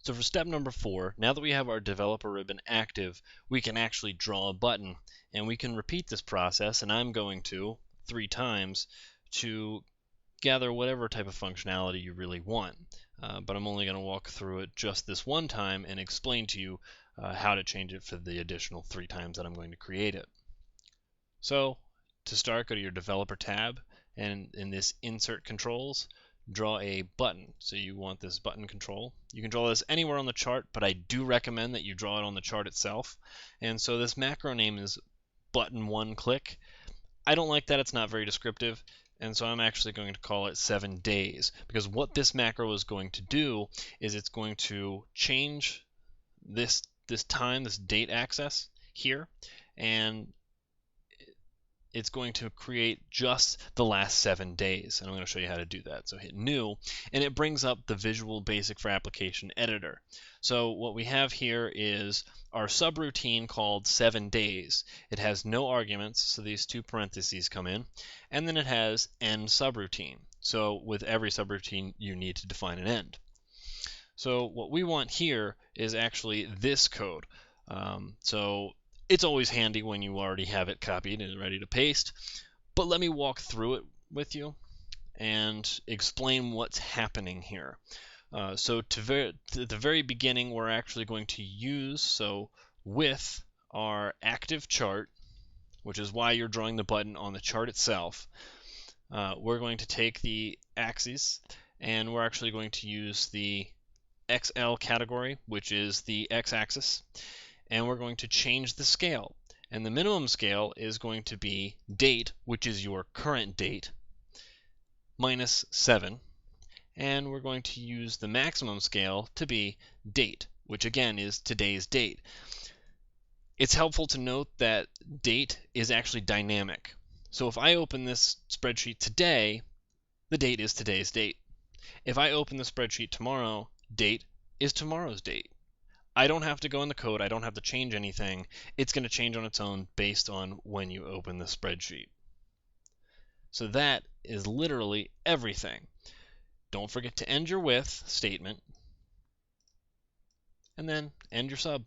So for step number 4, now that we have our developer ribbon active, we can actually draw a button, and we can repeat this process, and I'm going to 3 times to gather whatever type of functionality you really want. But I'm only going to walk through it just this one time and explain to you how to change it for the additional 3 times that I'm going to create it. So to start, go to your developer tab, and in this insert controls, draw a button. So you want this button control. You can draw this anywhere on the chart, but I do recommend that you draw it on the chart itself. And so this macro name is button 1 click. I don't like that, it's not very descriptive, and so I'm actually going to call it 7Days, because what this macro is going to do is it's going to change this time, this date access here, and it's going to create just the last 7 days, and I'm going to show you how to do that. So hit New, and it brings up the Visual Basic for Application Editor. So what we have here is our subroutine called 7Days. It has no arguments, so these 2 parentheses come in, and then it has end subroutine. So with every subroutine, you need to define an end. So what we want here is actually this code. So it's always handy when you already have it copied and ready to paste, but let me walk through it with you and explain what's happening here. So to the very beginning, we're actually going to use, so with our active chart, which is why you're drawing the button on the chart itself, we're going to take the axes, and we're actually going to use the xlCategory, which is the x-axis, and we're going to change the scale. And the minimum scale is going to be date, which is your current date, minus 7. And we're going to use the maximum scale to be date, which again is today's date. It's helpful to note that date is actually dynamic. So if I open this spreadsheet today, the date is today's date. If I open the spreadsheet tomorrow, date is tomorrow's date. I don't have to go in the code, I don't have to change anything. It's going to change on its own based on when you open the spreadsheet. So that is literally everything. Don't forget to end your with statement, and then end your sub.